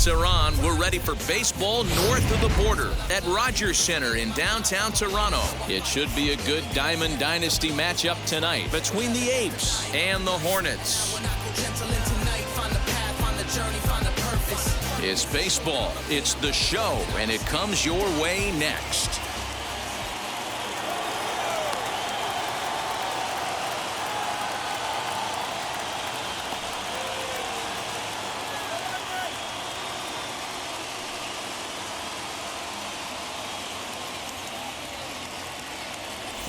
lights are on. We're ready for baseball north of the border at Rogers Center in downtown Toronto. It should be a good Diamond Dynasty matchup tonight between the Apes and the Hornets. It's baseball, it's the show, and it comes your way next.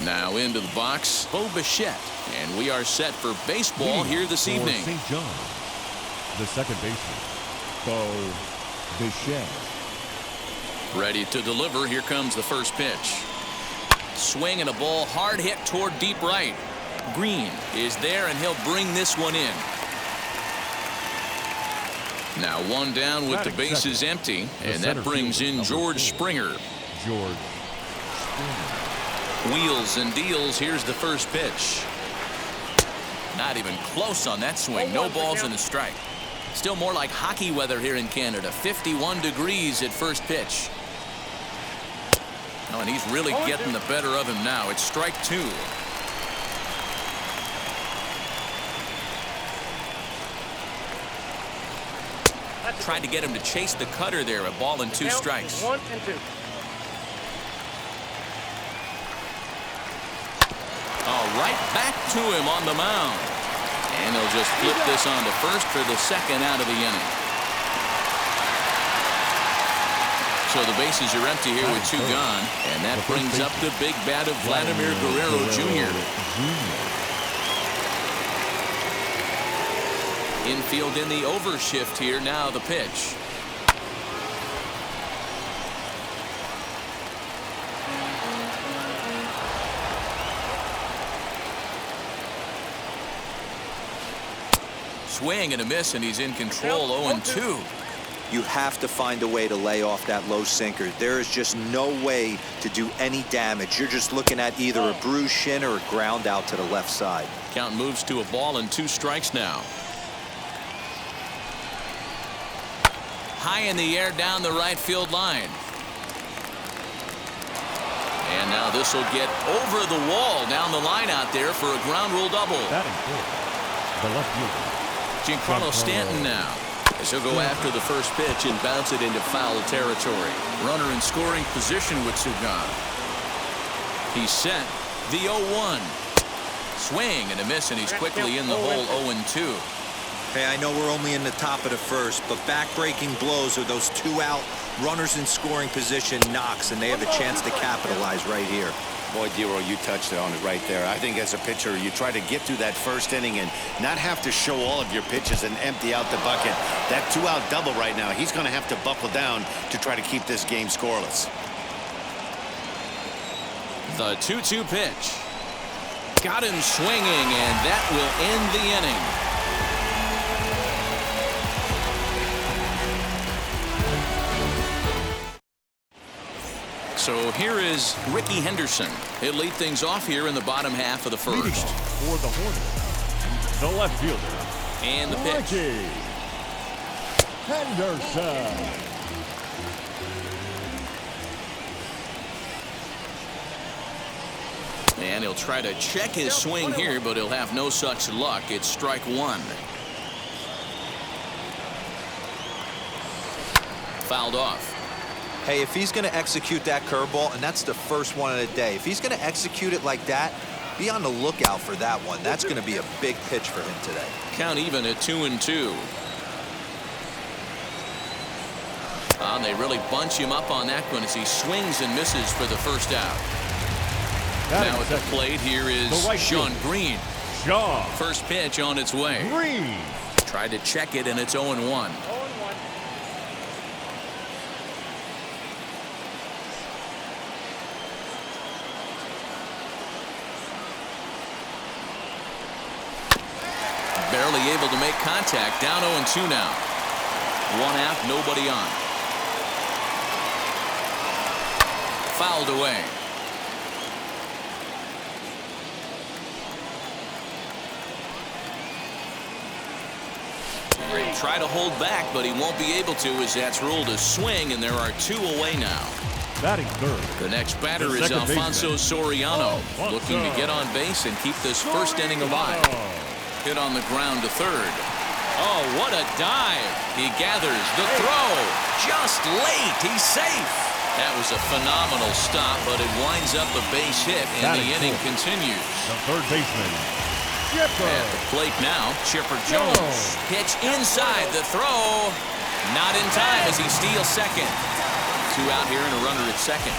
Now into the box, Bo Bichette, and we are set for baseball here this evening. St. John, the second baseman, Bo Bichette. Ready to deliver. Here comes the first pitch. Swing and a ball hard hit toward deep right. Green is there, and he'll bring this one in. Now one down with the bases empty, and that brings in George Springer. George Springer. Wheels and deals. Here's the first pitch. Not even close on that swing. No balls and a strike. Still more like hockey weather here in Canada. 51 degrees at first pitch. Oh, and he's really getting the better of him now. It's strike two. Tried to get him to chase the cutter there. A ball and two strikes. 1 and 2. Right back to him on the mound. And they'll just flip this on to first for the second out of the inning. So the bases are empty here with two gone. And that brings up the big bat of Vladimir Guerrero Jr. Infield in the overshift here. Now the pitch. Swing and a miss, and he's in control. 0-2. You have to find a way to lay off that low sinker. There is just no way to do any damage. You're just looking at either a bruised shin or a ground out to the left side. Count moves to a ball and two strikes now. High in the air down the right field line. And now this will get over the wall down the line out there for a ground rule double. The left fielder. Giancarlo Stanton now, as he'll go after the first pitch and bounce it into foul territory. Runner in scoring position with two gone. He's set. The 0-1. Swing and a miss, and he's quickly in the hole. 0-2. Hey, I know we're only in the top of the first, but back-breaking blows or those two out runners in scoring position knocks, and they have a chance to capitalize right here. Boy, Dero, you touched on it right there. I think as a pitcher, you try to get through that first inning and not have to show all of your pitches and empty out the bucket. That two-out double right now, he's going to have to buckle down to try to keep this game scoreless. The 2-2 pitch. Got him swinging, and that will end the inning. So here is Ricky Henderson. He'll lead things off here in the bottom half of the first. For the Hornets, the left fielder. And the pitch. Ricky Henderson. And he'll try to check his swing here, but he'll have no such luck. It's strike one. Fouled off. Hey, if he's going to execute that curveball, and that's the first one of the day, if he's going to execute it like that, be on the lookout for that one. That's going to be a big pitch for him today. Count even at 2-2. And they really bunch him up on that one as he swings and misses for the first out. Now at the plate here is Sean Green. First pitch on its way. Green. Tried to check it, and it's 0-1. Barely able to make contact. Down 0-2 now. One out, nobody on. Fouled away. He'll try to hold back, but he won't be able to as that's ruled a swing, and there are 2 away now. Batting third. The next batter is Alfonso Soriano, looking to get on base and keep this first inning alive. Hit on the ground to third. Oh, what a dive. He gathers the throw. Just late. He's safe. That was a phenomenal stop, but it winds up a base hit, and the inning continues. The third baseman, Chipper. At the plate now, Chipper Jones. Pitch inside the throw. Not in time as he steals second. 2 out here and a runner at second.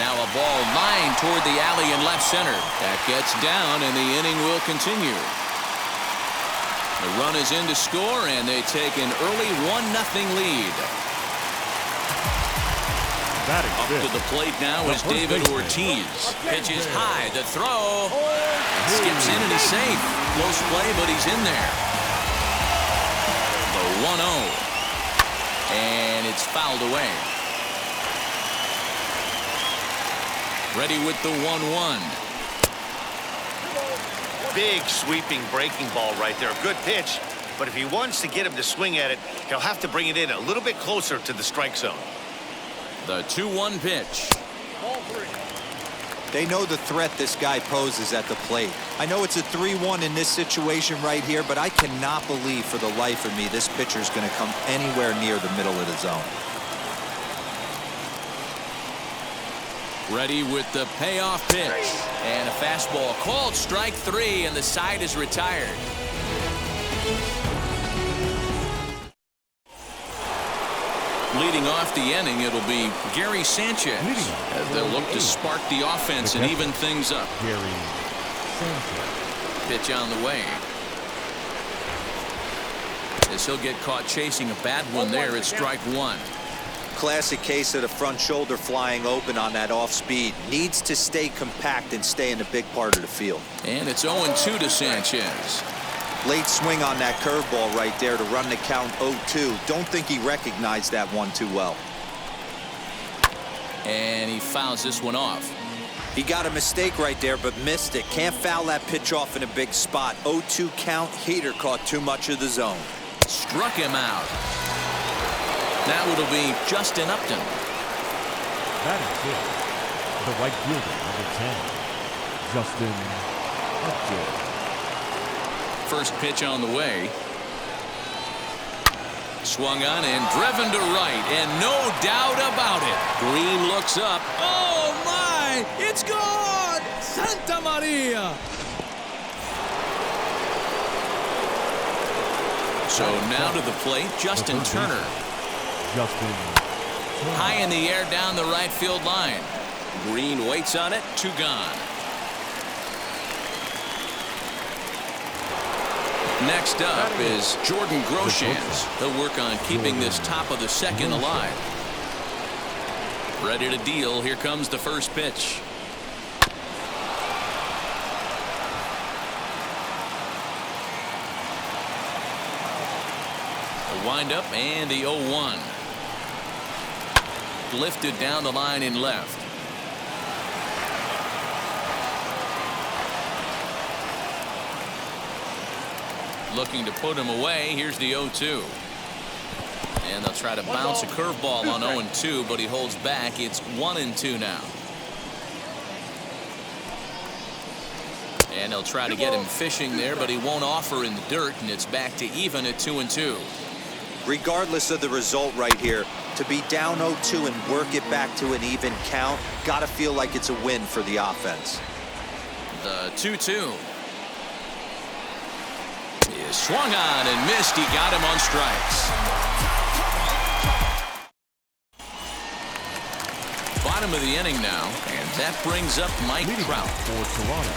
Now a ball lined toward the alley in left center. That gets down, and the inning will continue. The run is in to score, and they take an early 1-0 lead. Up to the plate now is David Ortiz. Pitches high, the throw. Skips in, and he's safe. Close play, but he's in there. The 1-0. And it's fouled away. Ready with the 1-1. Big sweeping breaking ball right there. Good pitch. But if he wants to get him to swing at it, he'll have to bring it in a little bit closer to the strike zone. The 2-1 pitch. They know the threat this guy poses at the plate. I know it's a 3-1 in this situation right here, but I cannot believe for the life of me this pitcher is going to come anywhere near the middle of the zone. Ready with the payoff pitch. And a fastball called strike 3, and the side is retired. Leading off the inning, it'll be Gary Sanchez as they'll look to spark the offense and even things up. Gary Sanchez. Pitch on the way. As he'll get caught chasing a bad one there at strike 1. Classic case of the front shoulder flying open on that off speed. Needs to stay compact and stay in the big part of the field. And it's 0-2 to Sanchez. Late swing on that curveball right there to run the count 0-2. Don't think he recognized that one too well. And he fouls this one off. He got a mistake right there, but missed it. Can't foul that pitch off in a big spot. 0-2 count. Heater caught too much of the zone. Struck him out. Now it'll be Justin Upton. Batting fifth, the right fielder, number 10, Justin Upton. First pitch on the way. Swung on and driven to right, and no doubt about it. Green looks up. Oh my! It's gone! Santa Maria! So now to the plate, Justin Turner. High in the air down the right field line. Green waits on it. 2 gone. Next up is Jordan Groshans. He'll work on keeping this top of the second alive. Ready to deal. Here comes the first pitch. The windup and the 0-1. Lifted down the line in left. Looking to put him away. Here's the 0-2. And they'll try to bounce a curveball on 0-2, but he holds back. It's 1-2 now. And they'll try to get him fishing there, but he won't offer in the dirt, and it's back to even at 2-2. Regardless of the result right here, to be down 0-2 and work it back to an even count, got to feel like it's a win for the offense. The 2-2. He swung on and missed. He got him on strikes. Bottom of the inning now, and that brings up Mike Trout. For Toronto,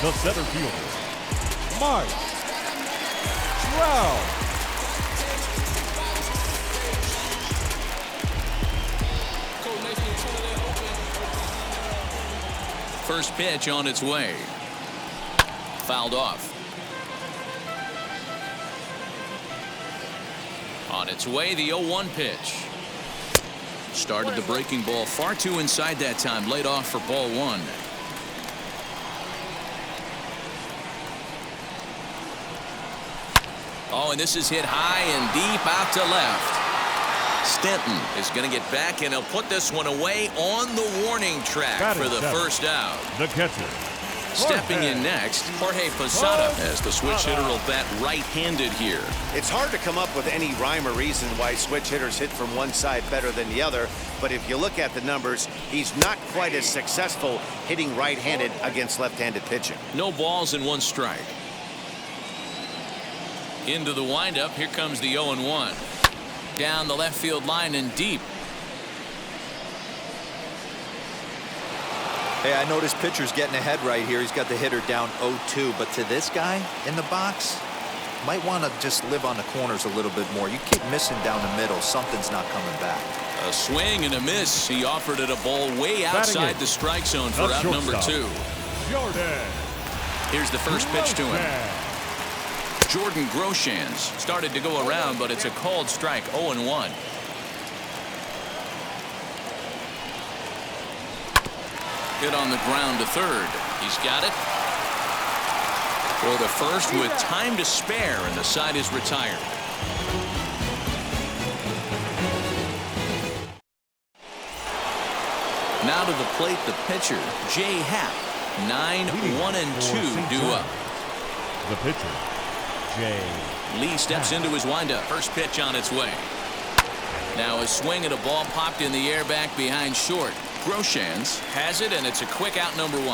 the center fielder, Mike Trout. First pitch on its way. Fouled off. On its way, the 0-1 pitch. Started the breaking ball far too inside that time. Laid off for ball 1. Oh, and this is hit high and deep out to left. Stanton is going to get back, and he'll put this one away on the warning track for the first out. The catcher. Stepping in next, Jorge Posada, as the switch hitter will bat right-handed here. It's hard to come up with any rhyme or reason why switch hitters hit from one side better than the other, but if you look at the numbers, he's not quite as successful hitting right-handed against left-handed pitching. No balls and 1 strike. Into the windup, here comes the 0-1. Down the left field line and deep. Hey, I noticed pitcher's getting ahead right here. He's got the hitter down 0-2, but to this guy in the box, might want to just live on the corners a little bit more. You keep missing down the middle, something's not coming back. A swing and a miss. He offered it a ball way outside the strike zone for out number 2. Jordan. Here's the first pitch to him. Jordan Groshans started to go around, but it's a called strike. 0-1. Hit on the ground to third. He's got it. Throw to first with time to spare, and the side is retired. Now to the plate, the pitcher, Jay Happ. 9-1-2 due up. The pitcher, Jay. Lee steps into his windup. First pitch on its way. Now a swing and a ball popped in the air back behind short. Groshans has it, and it's a quick out number 1.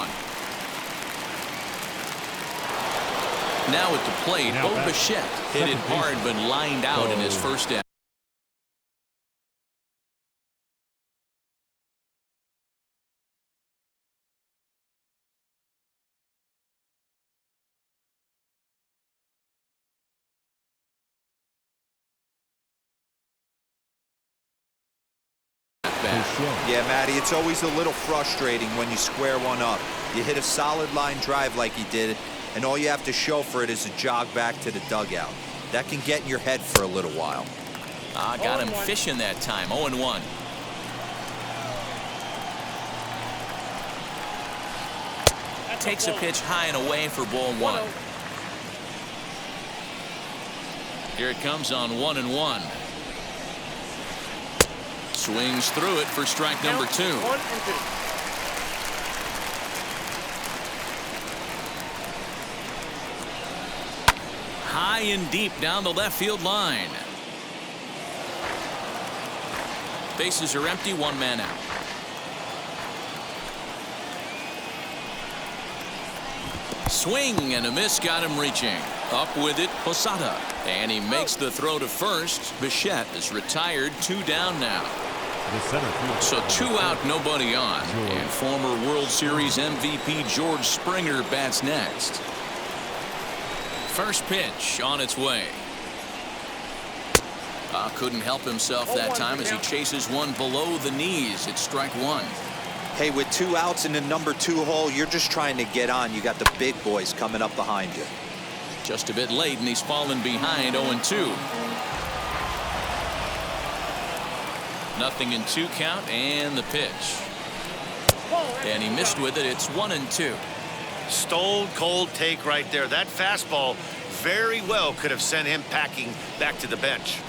Now at the plate, Bo Bichette hit it hard but lined out in his first at. Yeah, Matty, it's always a little frustrating when you square one up. You hit a solid line drive like he did, and all you have to show for it is a jog back to the dugout. That can get in your head for a little while. Got him fishing that time. 0-1. Takes a pitch high and away for ball 1. Here it comes on 1-1. Swings through it for strike number 2. High and deep down the left field line. Bases are empty, 1 man out. Swing and a miss got him reaching. Up with it, Posada. And he makes the throw to first. Bichette is retired, 2 down now. So 2 out, nobody on. And former World Series MVP George Springer bats next. First pitch on its way. Couldn't help himself that time as he chases one below the knees. It's strike 1. Hey, with 2 outs in the number 2 hole, you're just trying to get on. You got the big boys coming up behind you. Just a bit late, and he's fallen behind 0-2. Nothing in 2 count, and the pitch. And he missed with it. It's 1-2. Stone cold take right there. That fastball very well could have sent him packing back to the bench.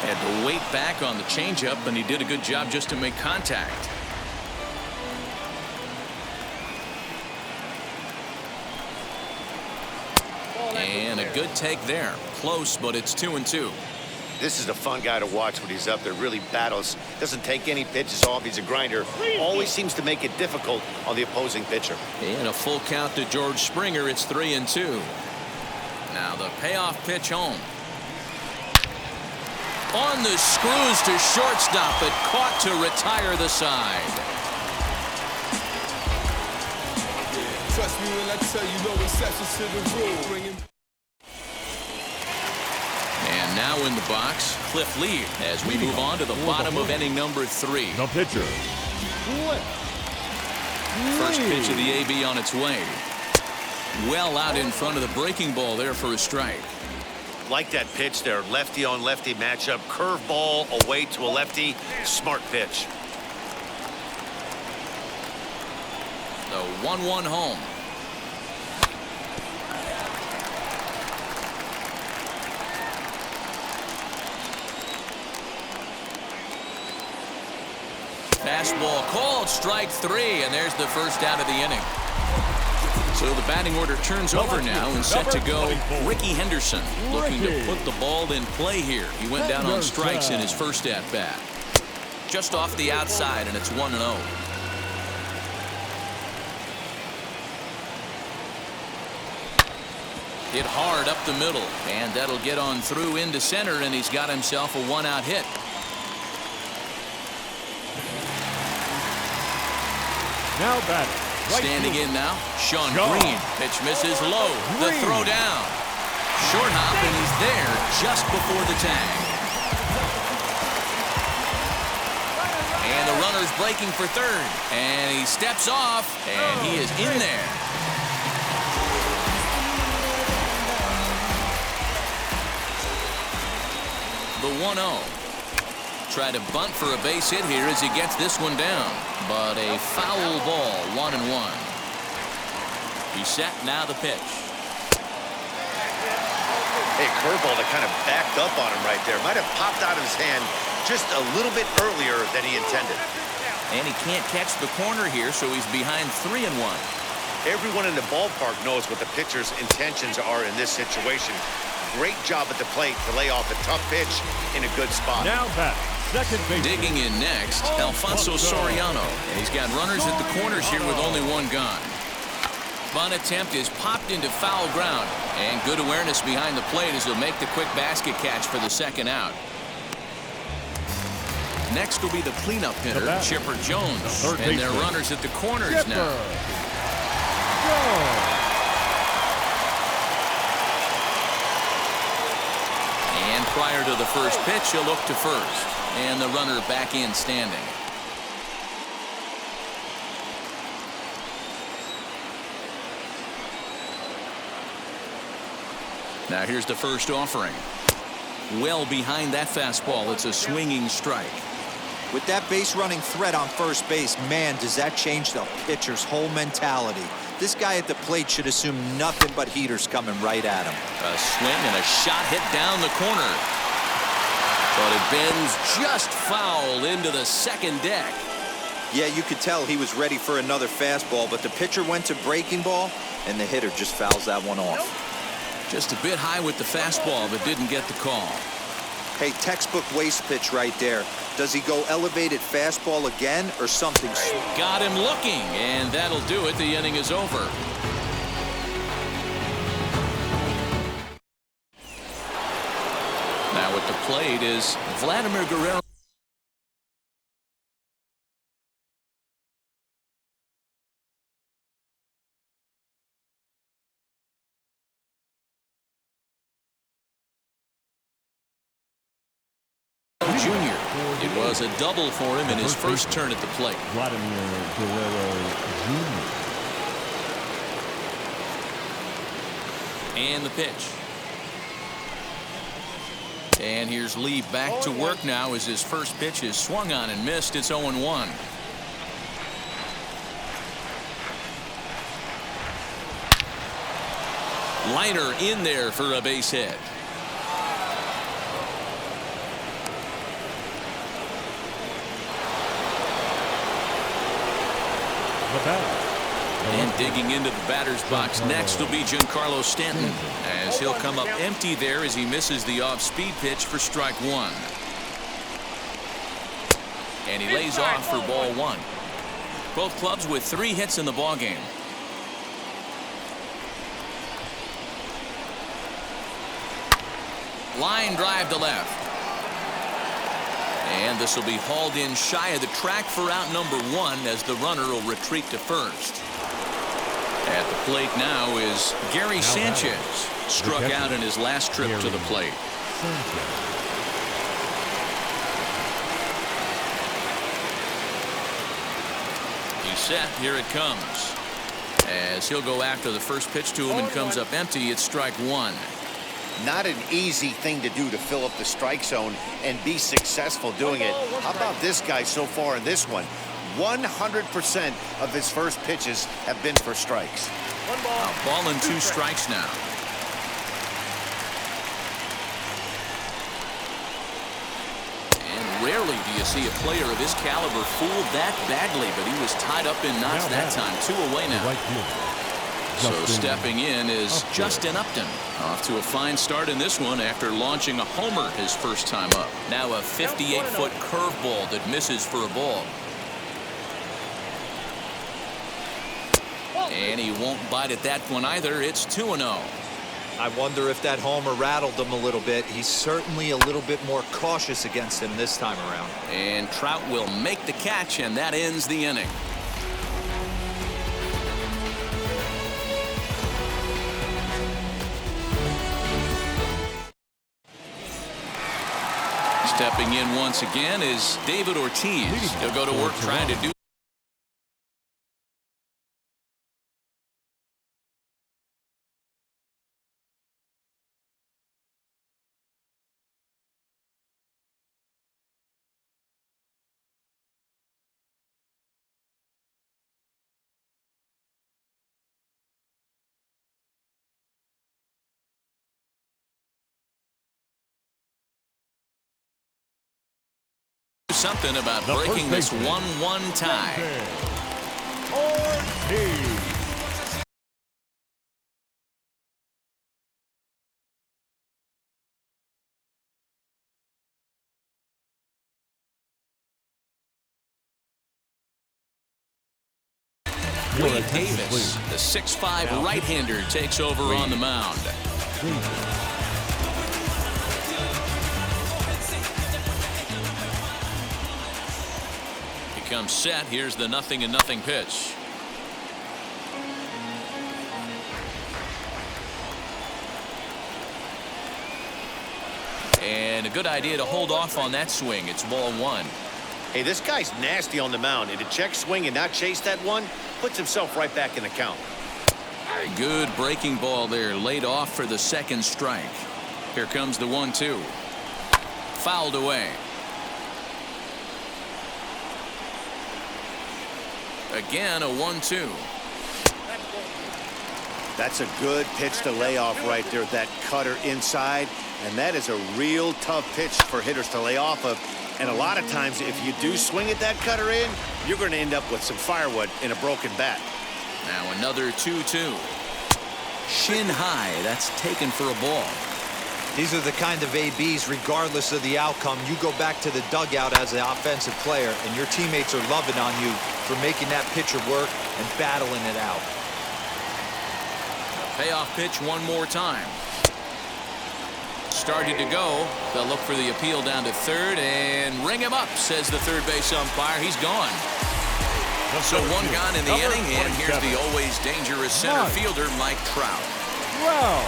Had to wait back on the changeup, and he did a good job just to make contact. And a good take there. Close, but it's 2-2. This is a fun guy to watch when he's up there. Really battles. Doesn't take any pitches off. He's a grinder. Always seems to make it difficult on the opposing pitcher. And a full count to George Springer. It's 3-2. Now the payoff pitch home. On the screws to shortstop, but caught to retire the side. Trust me when I tell you no exceptions to the rule. And now in the box, Cliff Lee as we move on to the bottom of inning number 3. The pitcher. First pitch of the AB on its way. Well out in front of the breaking ball there for a strike. Like that pitch there, lefty on lefty matchup, curveball away to a lefty, smart pitch. The 1-1 home. Fastball called, strike 3, and there's the first out of the inning. So the batting order turns over now, and set to go Ricky Henderson, looking to put the ball in play here. He went down on strikes in his first at-bat. Just off the outside, and it's 1-0. Hit hard up the middle, and that'll get on through into center, and he's got himself a one-out hit. Now batting. Right Standing field. in now, Sean Green. Pitch misses low. The throw down. Short hop, and he's there just before the tag. And the runner's breaking for third. And he steps off, and he is in there. The 1-0. Try to bunt for a base hit here as he gets this one down. But a foul ball, 1-1. He's set, now the pitch. Hey, curveball that kind of backed up on him right there. Might have popped out of his hand just a little bit earlier than he intended. And he can't catch the corner here, so he's behind 3-1. Everyone in the ballpark knows what the pitcher's intentions are in this situation. Great job at the plate to lay off a tough pitch in a good spot. Now batting. Second base. Digging in next, Alfonso Soriano. And he's got runners at the corners here with only one gone. Bunt attempt is popped into foul ground. And good awareness behind the plate as he'll make the quick basket catch for the second out. Next will be the cleanup hitter, Chipper Jones. And their runners at the corners now. And prior to the first pitch, he'll look to first. And the runner back in standing. Now here's the first offering. Well behind that fastball. It's a swinging strike. With that base running threat on first base, man, does that change the pitcher's whole mentality. This guy at the plate should assume nothing but heaters coming right at him. A swing and a shot hit down the corner. But it bends just foul into the second deck. Yeah, you could tell he was ready for another fastball, but the pitcher went to breaking ball, and the hitter just fouls that one off. Just a bit high with the fastball, but didn't get the call. Hey, textbook waste pitch right there. Does he go elevated fastball again or something? Got him looking, and that'll do it. The inning is over. Now at the plate is Vladimir Guerrero. Junior. It was a double for him in his first turn at the plate. Vladimir Guerrero Jr. And the pitch. And here's Lee back to work now as his first pitch is swung on and missed. It's 0-1. Liner in there for a base hit. And digging into the batter's box next will be Giancarlo Stanton, as he'll come up empty there as he misses the off-speed pitch for strike one. And he lays off for ball one. Both clubs with 3 hits in the ballgame. Line drive to left. And this will be hauled in shy of the track for out number 1 as the runner will retreat to first. At the plate now is Gary Sanchez. Struck out in his last trip to the plate. He's set. Here it comes. As he'll go after the first pitch to him and comes up empty, it's strike 1. Not an easy thing to do to fill up the strike zone and be successful doing it. How about this guy so far in this one? 100% of his first pitches have been for strikes. A ball and 2 strikes now. And rarely do you see a player of his caliber fooled that badly, but he was tied up in knots that time. 2 away now. Right fielder. So stepping in is Justin Upton. Off to a fine start in this one after launching a homer his first time up. Now a 58-foot curveball that misses for a ball. And he won't bite at that one either. It's 2-0. I wonder if that homer rattled him a little bit. He's certainly a little bit more cautious against him this time around. And Trout will make the catch, and that ends the inning. Stepping in once again is David Ortiz. He'll go to work trying to do something about breaking this 1-1 tie. Ortiz. Wade Davis, the 6'5" right-hander, takes over on the mound. Comes set. Here's the 0-0 pitch. And a good idea to hold off on that swing. It's ball 1. Hey, this guy's nasty on the mound, and to check swing and not chase that one puts himself right back in the count. Good breaking ball there, laid off for the second strike. Here comes the 1-2. Fouled away. Again, a 1-2. That's a good pitch to lay off right there, that cutter inside, and that is a real tough pitch for hitters to lay off of. And a lot of times, if you do swing at that cutter in, you're going to end up with some firewood in a broken bat. Now another 2-2. Shin high. That's taken for a ball. These are the kind of ABs, regardless of the outcome, you go back to the dugout as an offensive player, and your teammates are loving on you for making that pitcher work and battling it out. Payoff pitch one more time. Started to go. They'll look for the appeal down to third and ring him up, says the third base umpire. He's gone. So one gone in the inning, and here's the always dangerous center fielder, Mike Trout. Wow.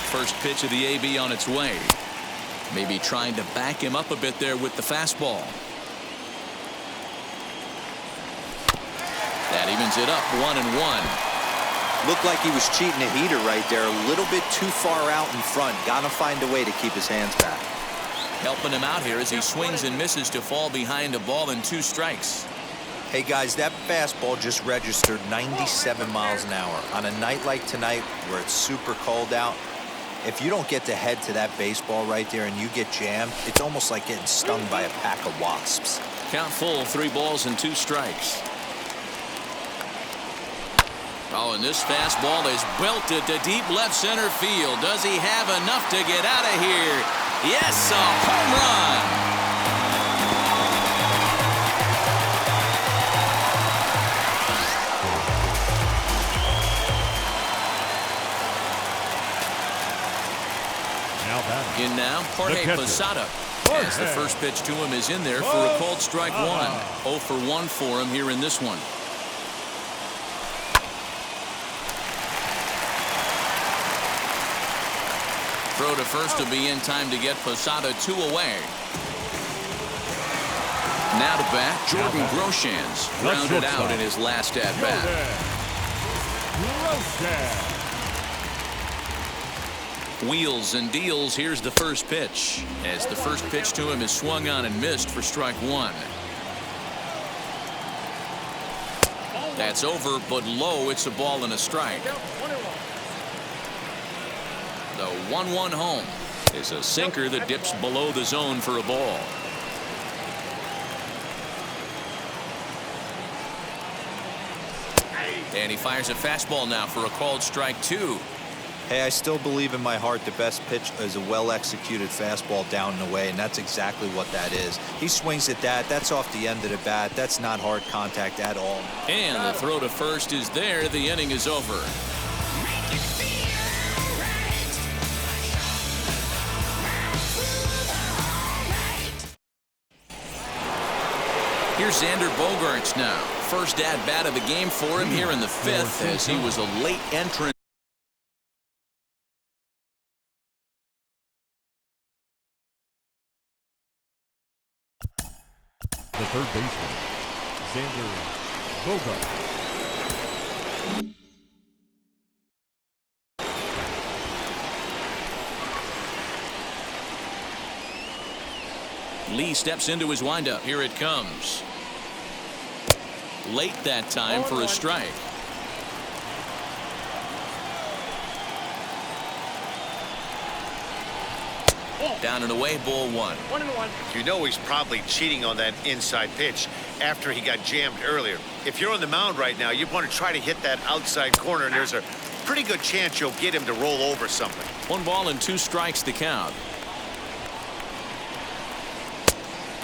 First pitch of the AB on its way. Maybe trying to back him up a bit there with the fastball. That evens it up 1-1. Looked like he was cheating a heater right there, a little bit too far out in front. Gotta find a way to keep his hands back. Helping him out here as he swings and misses to fall behind a ball and 2 strikes. Hey guys, that fastball just registered 97 miles an hour. On a night like tonight where it's super cold out, if you don't get to head to that baseball right there and you get jammed, it's almost like getting stung by a pack of wasps. Count full, 3 balls and 2 strikes. Oh, and this fastball is belted to deep left center field. Does he have enough to get out of here? Yes, a home run. In now, Jorge Posada. As the first pitch to him is in there for a called strike 1. 0 for 1 for him here in this one. Throw to first to be in time to get Posada 2 away. Now to bat, Jordan Groshans grounded out in his last at bat. Wheels and deals. Here's the first pitch. As the first pitch to him is swung on and missed for strike 1. That's over, but low. It's a ball and a strike. The 1-1 home is a sinker that dips below the zone for a ball. And he fires a fastball now for a called strike 2. Hey, I still believe in my heart the best pitch is a well-executed fastball down and away, and that's exactly what that is. He swings at that. That's off the end of the bat. That's not hard contact at all. And the throw to first is there. The inning is over. Here's Xander Bogaerts now. First at-bat of the game for him here in the 5th as he was a late entrant. The third baseman, Xander Bogaerts. Lee steps into his windup. Here it comes. Late that time for a strike. Down and away, ball 1. 1-1. You know he's probably cheating on that inside pitch after he got jammed earlier. If you're on the mound right now, you want to try to hit that outside corner, and there's a pretty good chance you'll get him to roll over something. 1 ball and 2 strikes to count.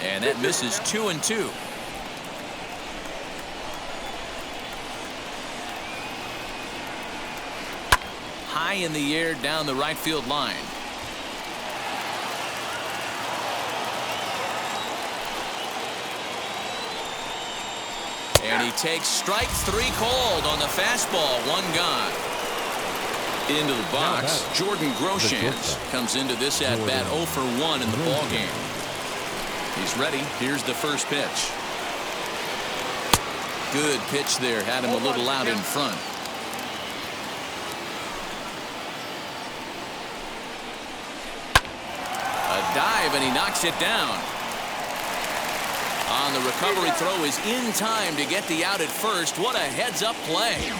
And that misses 2-2. High in the air down the right field line. And he takes strike 3 called on the fastball. 1 gone. Into the box, Jordan Groshans comes into this at-bat 0 for 1 in the ballgame. He's ready. Here's the first pitch. Good pitch there. Had him a little out in front. A dive, and he knocks it down. On the recovery throw is in time to get the out at first. What a heads-up play.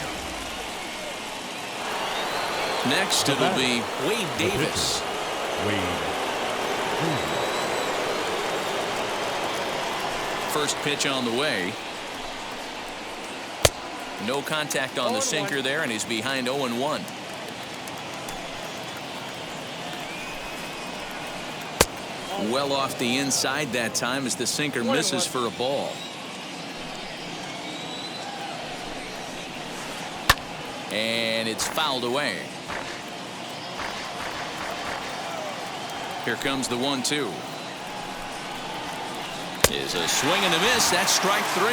Next, it'll be Wade Davis. First pitch on the way. No contact on the sinker there, and he's behind 0-1. Well off the inside that time as the sinker misses for a ball. And it's fouled away. Here comes the 1-2. Is a swing and a miss. That's strike 3.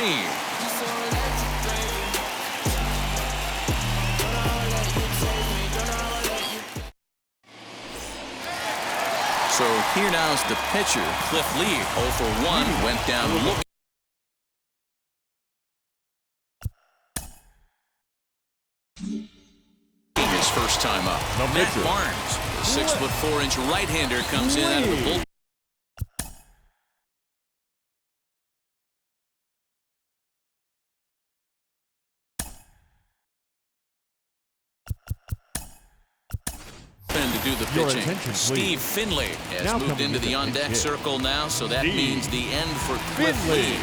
So here now's the pitcher, Cliff Lee. 0 for 1, went down looking. His first time up. Matt Barnes, the 6'4" right-hander, comes in out of the bullpen. To do the pitching. Steve Finley has moved into the on-deck circle now, so that means the end for Cliff Lee.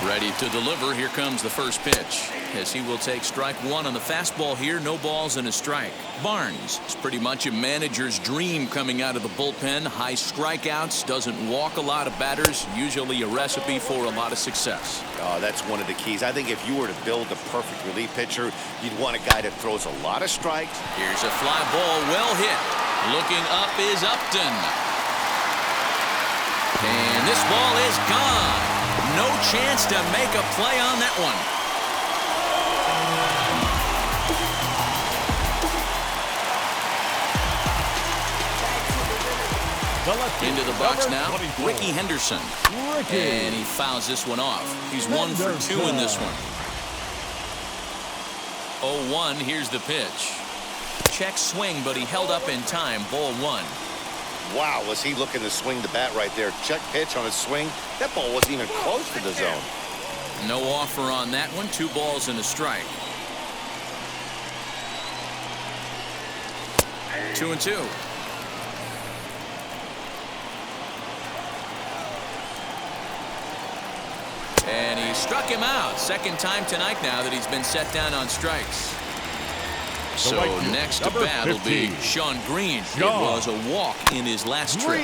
Ready to deliver. Here comes the first pitch as he will take strike 1 on the fastball here. No balls and a strike. Barnes is pretty much a manager's dream coming out of the bullpen. High strikeouts, doesn't walk a lot of batters, usually a recipe for a lot of success. Oh, that's one of the keys. I think if you were to build a perfect relief pitcher, you'd want a guy that throws a lot of strikes. Here's a fly ball, well hit. Looking up is Upton. And this ball is gone. No chance to make a play on that one. Into the box now, Ricky Henderson. And he fouls this one off. He's 1 for 2 in this one. 0-1, here's the pitch. Check swing, but he held up in time. Ball 1. Wow, was he looking to swing the bat right there. Check pitch on his swing. That ball wasn't even close to the zone. No offer on that one. 2 balls and a strike. 2-2. struck him out. Second time tonight now that he's been set down on strikes. So next to bat will be Sean Green. It was a walk in his last trip.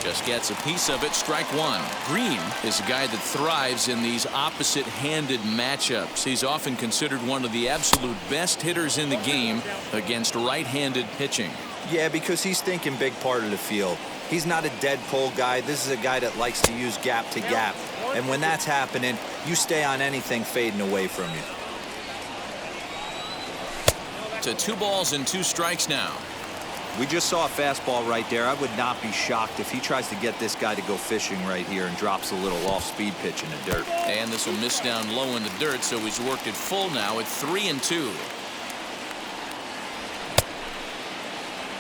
Just gets a piece of it. Strike one. Green is a guy that thrives in these opposite-handed matchups. He's often considered one of the absolute best hitters in the game against right-handed pitching. Yeah, because he's thinking big part of the field. He's not a dead pull guy. This is a guy that likes to use gap to gap. And when that's happening, you stay on anything fading away from you. To 2 balls and 2 strikes now. We just saw a fastball right there. I would not be shocked if he tries to get this guy to go fishing right here and drops a little off-speed pitch in the dirt. And this will miss down low in the dirt, so he's worked it full now at 3-2.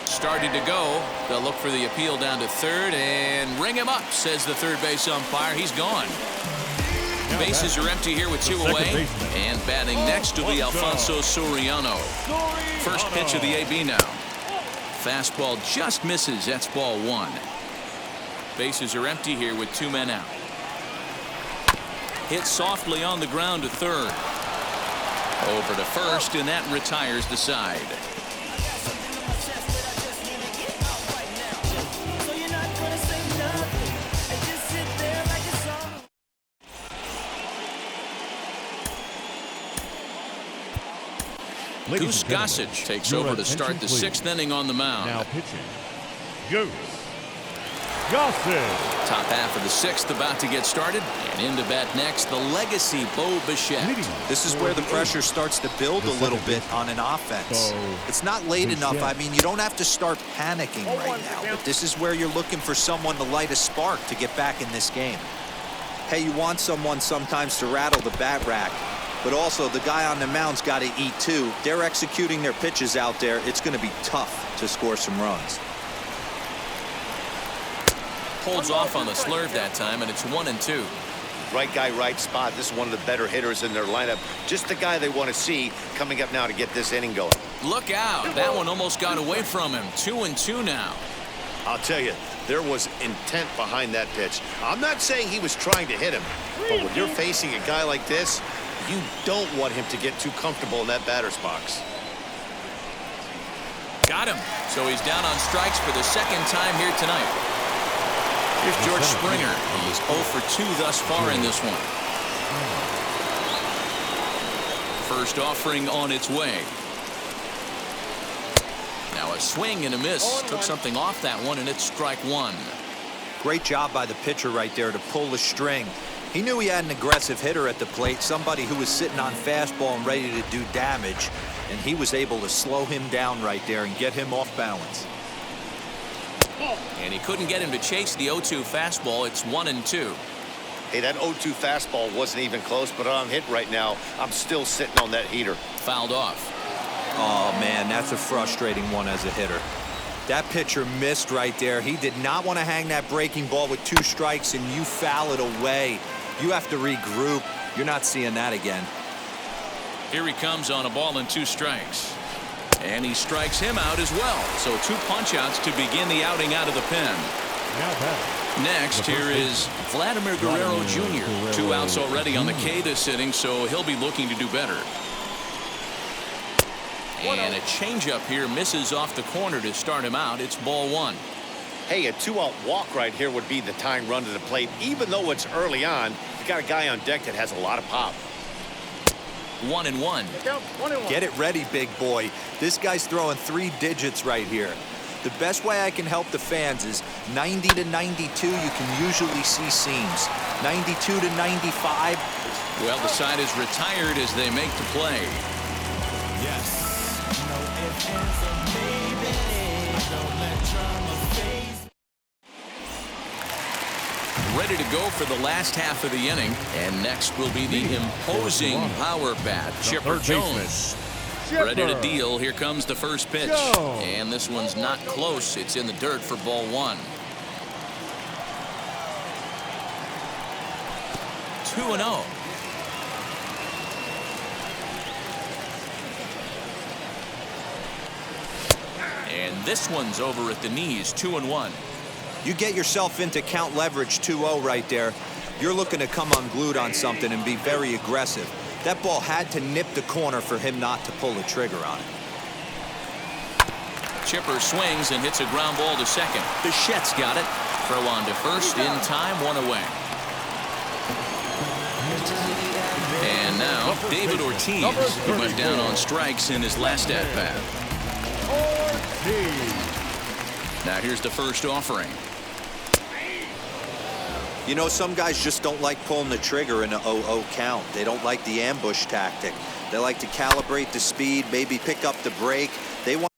Starting to go. They'll look for the appeal down to third and ring him up, says the third base umpire. He's gone. Bases are empty here with 2 away. And batting next will be Alfonso Soriano. First pitch of the AB now. Fastball just misses. That's ball 1. Bases are empty here with 2 men out. Hit softly on the ground to third. Over to first, and that retires the side. Goose Gossage takes over to start the 6th inning on the mound. Now pitching, Goose Gossage. Top half of the 6th about to get started, and into bat next, the legacy Bo Bichette. This is where the pressure starts to build a little bit on an offense. It's not late enough. I mean, you don't have to start panicking right now, but this is where you're looking for someone to light a spark to get back in this game. Hey, you want someone sometimes to rattle the bat rack. But also, the guy on the mound's got to eat, too. They're executing their pitches out there. It's going to be tough to score some runs. Holds off on the slurve that time, and it's 1-2. Right guy, right spot. This is one of the better hitters in their lineup. Just the guy they want to see coming up now to get this inning going. Look out. That one almost got away from him. 2-2 now. I'll tell you, there was intent behind that pitch. I'm not saying he was trying to hit him, but when you're facing a guy like this, you don't want him to get too comfortable in that batter's box. Got him. So he's down on strikes for the 2nd time here tonight. Here's George Springer. He's 0 for 2 thus far in this one. First offering on its way. Now a swing and a miss. Took something off that one, and it's strike 1. Great job by the pitcher right there to pull the string. He knew he had an aggressive hitter at the plate, somebody who was sitting on fastball and ready to do damage, and he was able to slow him down right there and get him off balance. And he couldn't get him to chase the 0-2 fastball. It's 1-2. Hey, that 0-2 fastball wasn't even close, but on hit right now, I'm still sitting on that heater. Fouled off. Oh, man, that's a frustrating one as a hitter. That pitcher missed right there. He did not want to hang that breaking ball with 2 strikes, and you foul it away. You have to regroup. You're not seeing that again. Here he comes on a ball and 2 strikes. And he strikes him out as well. So 2 punch-outs to begin the outing out of the pen. Next, here is Vladimir Guerrero Jr. 2 outs already on the K this inning, so he'll be looking to do better. And a changeup here misses off the corner to start him out. It's ball 1. Hey, a 2-out walk right here would be the tying run to the plate. Even though it's early on, you got a guy on deck that has a lot of pop. 1-1. Get it ready, big boy. This guy's throwing 3 digits right here. The best way I can help the fans is 90 to 92. You can usually see seams. 92 to 95. Well, the side is retired as they make the play. Yes. No ifs, ands, or maybes. Don't let drama phase. Ready to go for the last half of the inning. And next will be the imposing power bat, Chipper Jones. Ready to deal. Here comes the first pitch. And this one's not close. It's in the dirt for ball 1. 2-0. And this one's over at the knees. 2-1. You get yourself into count leverage 2-0 right there. you're looking to come unglued on something and be very aggressive. That ball had to nip the corner for him not to pull the trigger on it. Chipper swings and hits a ground ball to second. Bichette's got it. Throw on to first in time, 1 away. And now David Ortiz, who went down on strikes in his last at-bat. Now here's the first offering. You know, some guys just don't like pulling the trigger in an 0-0 count. They don't like the ambush tactic. They like to calibrate the speed, maybe pick up the break. They want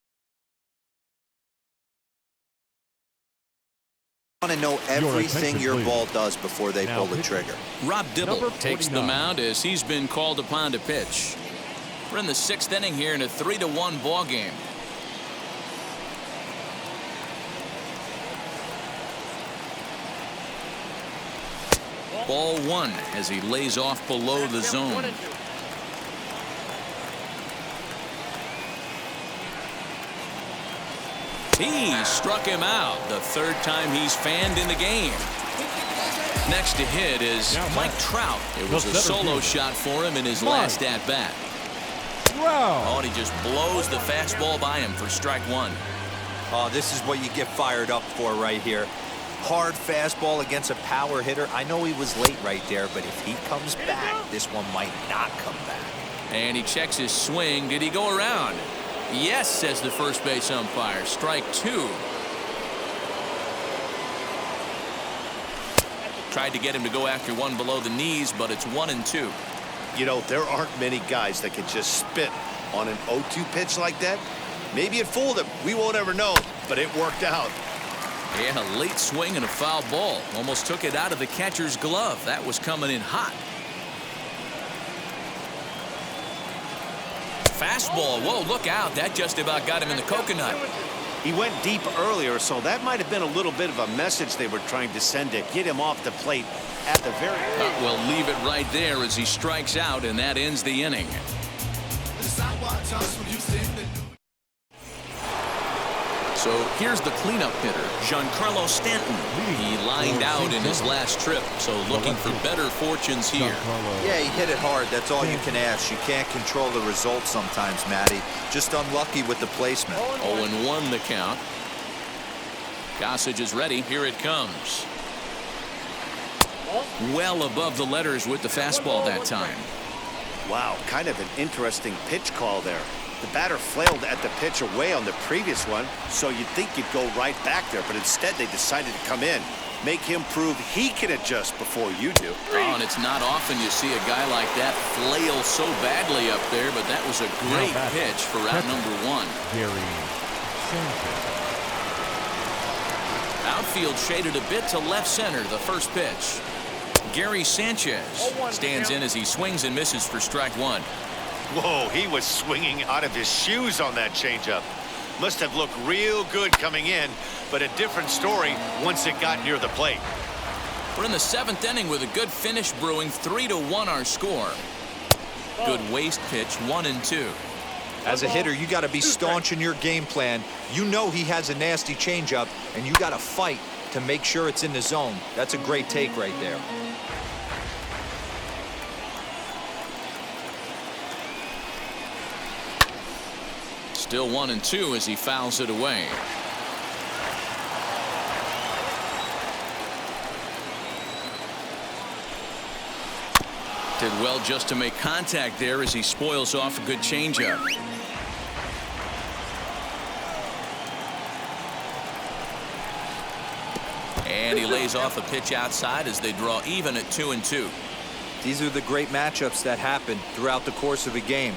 to know everything your ball does before they pull the trigger. Rob Dibble takes the mound as he's been called upon to pitch. We're in the 6th inning here in a 3-1 ball game. Ball 1 as he lays off below the zone. He struck him out, the 3rd time he's fanned in the game. Next to hit is Mike Trout. It was a solo shot for him in his last at-bat. Oh, and he just blows the fastball by him for strike 1. Oh, this is what you get fired up for right here. Hard fastball against a power hitter. I know he was late right there, but if he comes back, this one might not come back. And he checks his swing. Did he go around? Yes, says the first base umpire. Strike 2. Tried to get him to go after one below the knees, but it's 1-2. You know, there aren't many guys that can just spit on an 0-2 pitch like that. Maybe it fooled him. We won't ever know, but it worked out. Yeah, a late swing and a foul ball. Almost took it out of the catcher's glove. That was coming in hot. Fastball. Whoa, look out. That just about got him in the coconut. He went deep earlier, so that might have been a little bit of a message they were trying to send to get him off the plate at the very end. We'll leave it right there as he strikes out, and that ends the inning. So here's the cleanup hitter, Giancarlo Stanton. He lined out in his last trip, so looking for better fortunes here. Yeah, he hit it hard. That's all you can ask. You can't control the results sometimes, Matty. Just unlucky with the placement. 0-1 the count. Gossage is ready. Here it comes. Well above the letters with the fastball that time. Wow, kind of an interesting pitch call there. The batter flailed at the pitch away on the previous one, so you'd think you'd go right back there, but instead they decided to come in, make him prove he can adjust before you do. Oh, and it's not often you see a guy like that flail so badly up there, but that was a great pitch for out number 1. Outfield shaded a bit to left center, the first pitch. Gary Sanchez stands in as he swings and misses for strike 1. Whoa, he was swinging out of his shoes on that changeup. Must have looked real good coming in, but a different story once it got near the plate. We're in the 7th inning with a good finish brewing. 3-1 our score. Good waste pitch, 1-2. As a hitter, you got to be staunch in your game plan. You know he has a nasty changeup, and you got to fight to make sure it's in the zone. That's a great take right there. Still 1-2 as he fouls it away. Did well just to make contact there as he spoils off a good changeup. And he lays off a pitch outside as they draw even at 2-2. These are the great matchups that happen throughout the course of a game.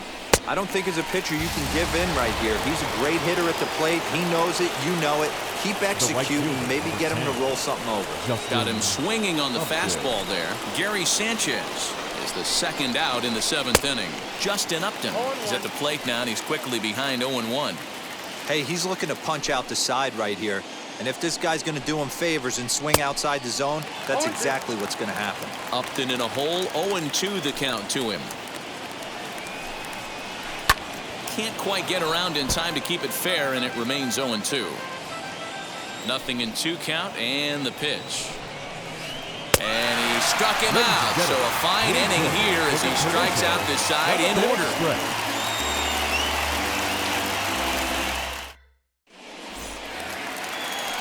I don't think as a pitcher you can give in right here. He's a great hitter at the plate. He knows it. You know it. Keep executing. Maybe get him to roll something over. Got him swinging on the fastball there. Gary Sanchez is the second out in the 7th inning. Justin Upton is at the plate now, and he's quickly behind 0-1. Hey, he's looking to punch out the side right here. And if this guy's going to do him favors and swing outside the zone, that's exactly what's going to happen. Upton in a hole. 0-2 the count to him. Can't quite get around in time to keep it fair, and it remains 0-2. 0-2 count, and the pitch. And he struck him out. So a fine inning here as he strikes out the side in order.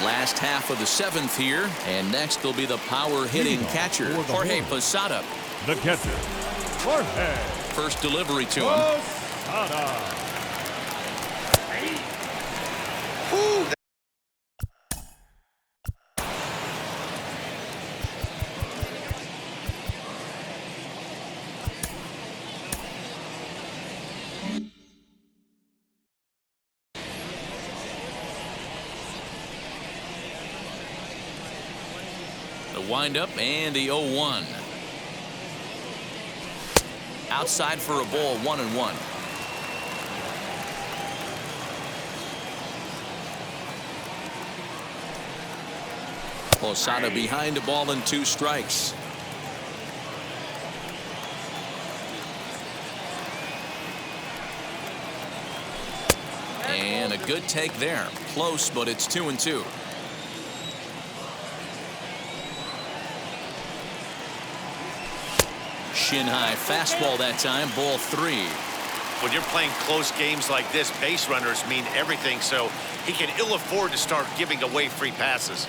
Last half of the seventh here, and next will be the power-hitting catcher, Jorge Posada. The catcher, Jorge. First delivery to him. Posada. The windup and the 0-1. Outside for a ball, 1-1. Posada behind the ball and 2 strikes. And a good take there. Close, but it's 2-2. Shin high fastball that time, ball 3. When you're playing close games like this, base runners mean everything, so he can ill afford to start giving away free passes.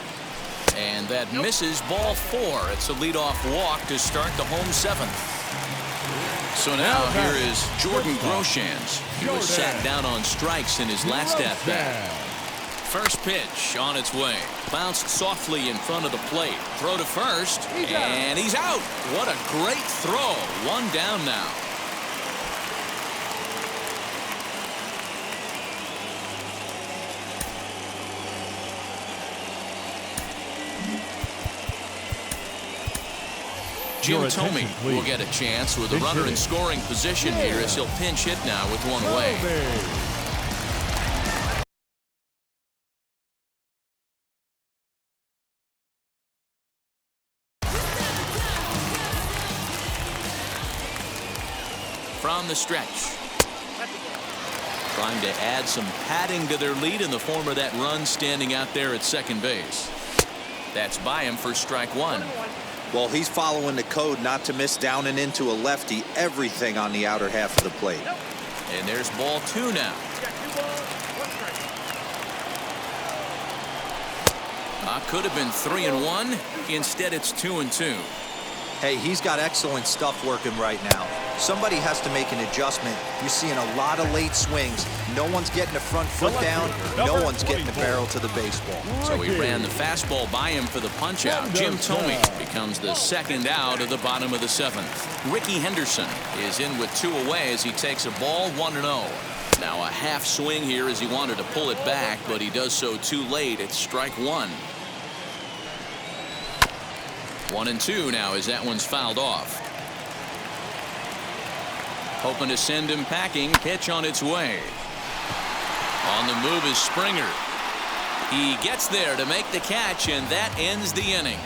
And that misses, ball 4. It's a leadoff walk to start the home 7th. So now here is Jordan Groshans. He was sat down on strikes in his last at-bat. First pitch on its way. Bounced softly in front of the plate. Throw to first, and he's out. What a great throw. 1 down now. Jim Thome will get a chance with a runner in scoring position here as he'll pinch hit now with 1 away. From the stretch. Trying to add some padding to their lead in the form of that run standing out there at second base. That's by him for strike 1. Well, he's following the code not to miss down and into a lefty. Everything on the outer half of the plate. And there's ball 2 now. Could have been 3-1. Instead, it's 2-2. Hey, he's got excellent stuff working right now. Somebody has to make an adjustment. You're seeing a lot of late swings. No one's getting the front foot down. No one's getting the barrel to the baseball. So he ran the fastball by him for the punch out. Jim Thome becomes the second out of the bottom of the 7th. Ricky Henderson is in with 2 away as he takes a ball, 1-0. Now a half swing here as he wanted to pull it back, but he does so too late. It's strike 1. 1-2 now as that one's fouled off. Hoping to send him packing. Pitch on its way. On the move is Springer. He gets there to make the catch, and that ends the inning.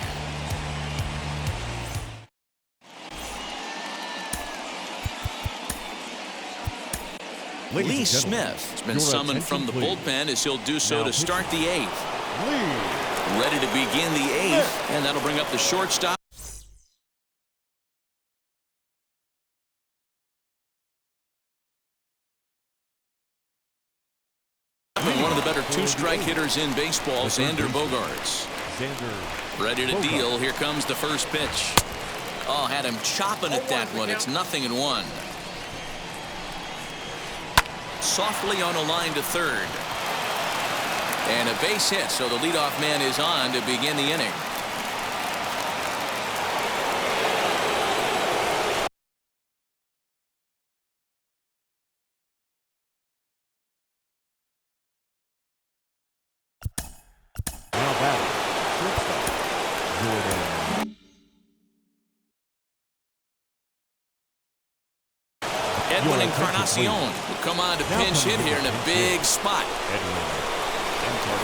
Lee Smith has been summoned from the bullpen as he'll do so to start the 8th. Ready to begin the 8th, and that'll bring up the shortstop. One of the better 2-strike hitters in baseball, Xander Bogaerts. Ready to deal. Here comes the first pitch. Oh, had him chopping at that one. It's 0-1. Softly on a line to third. And a base hit, so the leadoff man is on to begin the inning. Now batting, Jordan. Edwin Encarnacion will come on to pinch hit here in a big spot.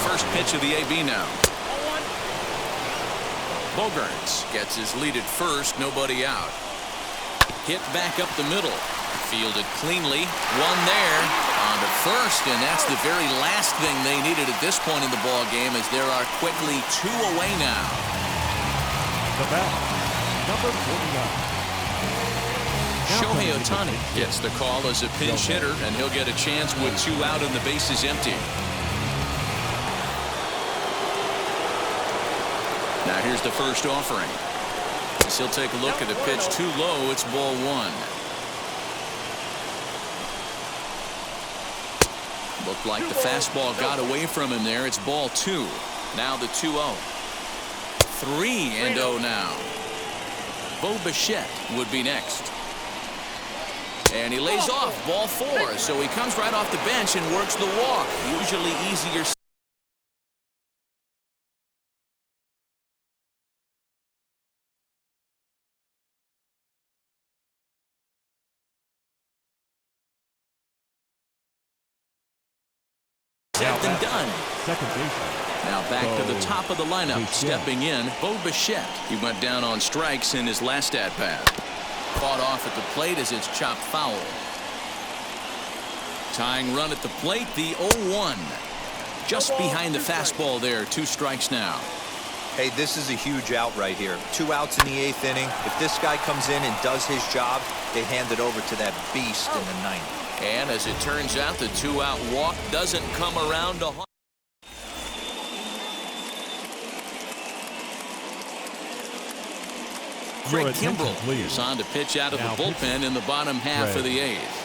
First pitch of the AB now. Bogaerts gets his lead at first, nobody out. Hit back up the middle. Fielded cleanly. One there on to first, and that's the very last thing they needed at this point in the ball game, as there are quickly 2 away now. The bat, Number 49. Shohei Ohtani gets the call as a pinch hitter, and he'll get a chance with 2 out and the bases empty. Now here's the first offering. As he'll take a look at the pitch too low. It's ball 1. Looked like the fastball got away from him there. It's ball 2. Now the 2-0. 3-0 now. Bo Bichette would be next. And he lays off ball 4. So he comes right off the bench and works the walk. Usually easier said than done. Second baseman. Now back to the top of the lineup. Stepping in, Bo Bichette. He went down on strikes in his last at-bat. Fought off at the plate as it's chopped foul. Tying run at the plate, the 0-1. Just behind the fastball there. 2 strikes now. Hey, this is a huge out right here. 2 outs in the 8th inning. If this guy comes in and does his job, they hand it over to that beast in the 9th. And as it turns out, the 2-out walk doesn't come around to haunt. Craig Kimbrell is on to pitch out of the bullpen in the bottom half of the 8th.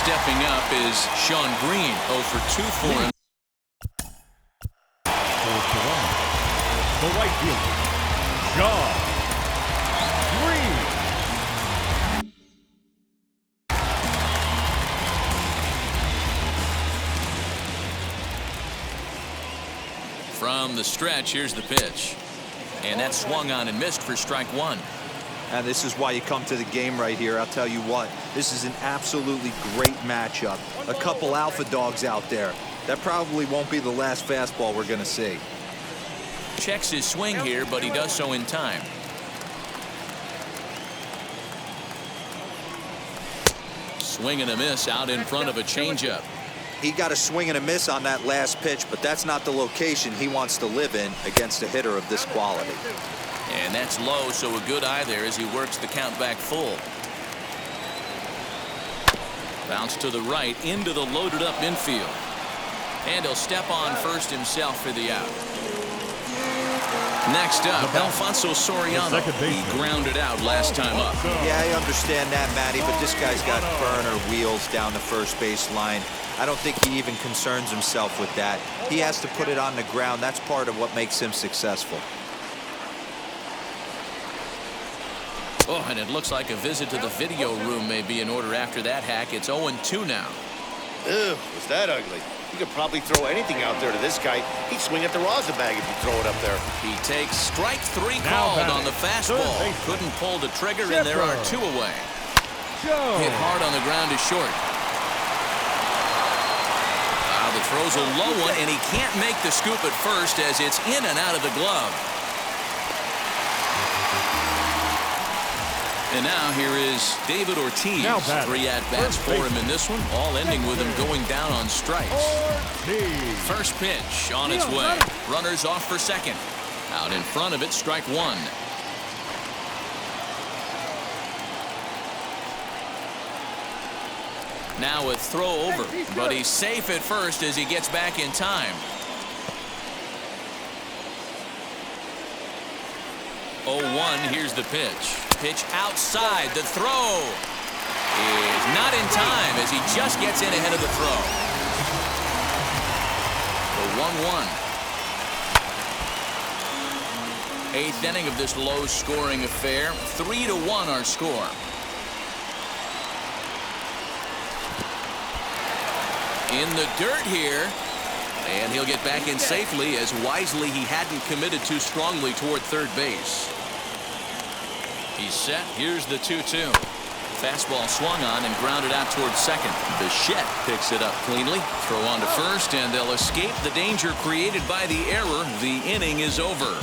Stepping up is Sean Green. 0 for 2 for him. The right fielder, Sean Green. From the stretch, here's the pitch. And that swung on and missed for strike 1. And this is why you come to the game right here. I'll tell you what, this is an absolutely great matchup. A couple alpha dogs out there. That probably won't be the last fastball we're going to see. Checks his swing here, but he does so in time. Swing and a miss out in front of a changeup. He got a swing and a miss on that last pitch, but that's not the location he wants to live in against a hitter of this quality. And that's low, so a good eye there as he works the count back full. Bounce to the right into the loaded up infield. And he'll step on first himself for the out. Next up, Alfonso Soriano. He grounded out last time up. Yeah, I understand that, Matty, but this guy's got burner wheels down the first base line. I don't think he even concerns himself with that. He has to put it on the ground. That's part of what makes him successful. Oh, and it looks like a visit to the video room may be in order after that hack. It's 0-2 now. Ew, was that ugly? You could probably throw anything out there to this guy. He'd swing at the rosin bag if you throw it up there. He takes strike 3 called on the fastball. Couldn't pull the trigger, and there are 2 away. Hit hard on the ground is short. The throw's a low one, and he can't make the scoop at first as it's in and out of the glove. And now here is David Ortiz. 3 at-bats for him in this one, all ending with him going down on strikes. First pitch on its way. Runners off for second. Out in front of it, strike 1. Now a throw over, but he's safe at first as he gets back in time. 0-1, here's the pitch. Pitch outside, the throw is not in time as he just gets in ahead of the throw. The 1-1. Eighth inning of this low-scoring affair. 3-1 our score. In the dirt here, and he'll get back in safely as wisely he hadn't committed too strongly toward third base. He's set. Here's the 2-2. Fastball swung on and grounded out towards second. Bichette picks it up cleanly. Throw on to first, and they'll escape the danger created by the error. The inning is over.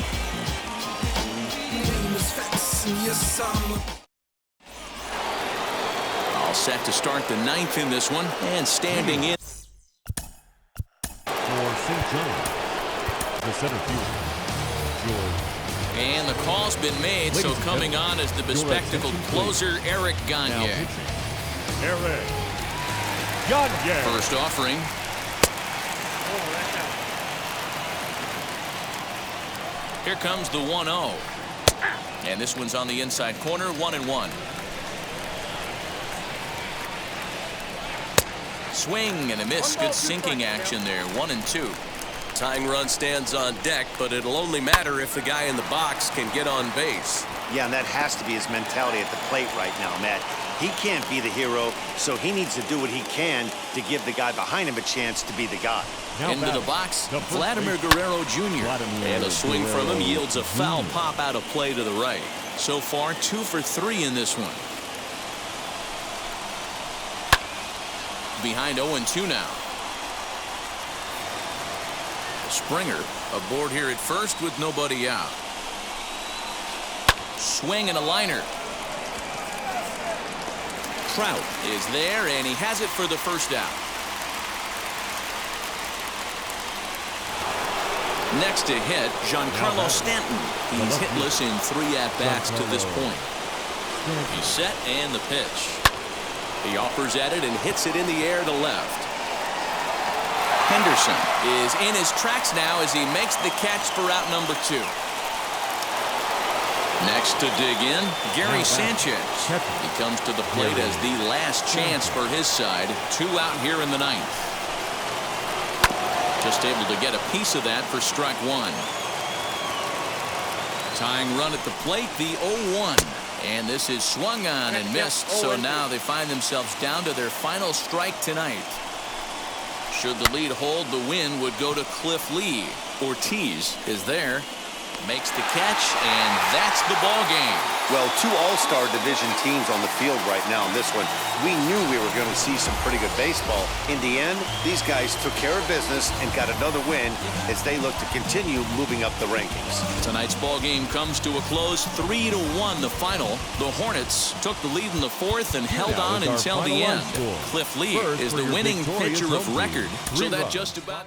All set to start the ninth in this one, and standing in For St. John, the center fielder, George. And the call's been made, so coming on is the bespectacled closer, Eric Gagne. Eric Gagne. First offering. Here comes the 1-0. And this one's on the inside corner, 1-1. Swing and a miss. Good sinking action there, 1-2. Tying run stands on deck, but it'll only matter if the guy in the box can get on base. Yeah, and that has to be his mentality at the plate right now, Matt. He can't be the hero, so he needs to do what he can to give the guy behind him a chance to be the guy. Now into the box, Vladimir Guerrero Jr. And a swing from him yields a foul pop out of play to the right. So far, 2 for 3 in this one. Behind 0-2 now. Springer aboard here at first with nobody out. Swing and a liner. Trout is there, and he has it for the first out. Next to hit, Giancarlo Stanton. He's hitless in 3 at-bats to this point. He's set, and the pitch. He offers at it and hits it in the air to left. Henderson is in his tracks now as he makes the catch for out number 2. Next to dig in, Gary Sanchez. He comes to the plate as the last chance for his side. 2 out here in the ninth. Just able to get a piece of that for strike 1. Tying run at the plate, the 0-1. And this is swung on and missed, so now they find themselves down to their final strike tonight. Should the lead hold, the win would go to Cliff Lee. Ortiz is there, makes the catch, and that's the ball game. Well, 2 all-star division teams on the field right now in this one. We knew we were going to see some pretty good baseball. In the end, these guys took care of business and got another win as they look to continue moving up the rankings. Tonight's ball game comes to a close, 3-1 the final. The Hornets took the lead in the 4th and held on until the end. Cliff Lee is the winning pitcher of record, so that just about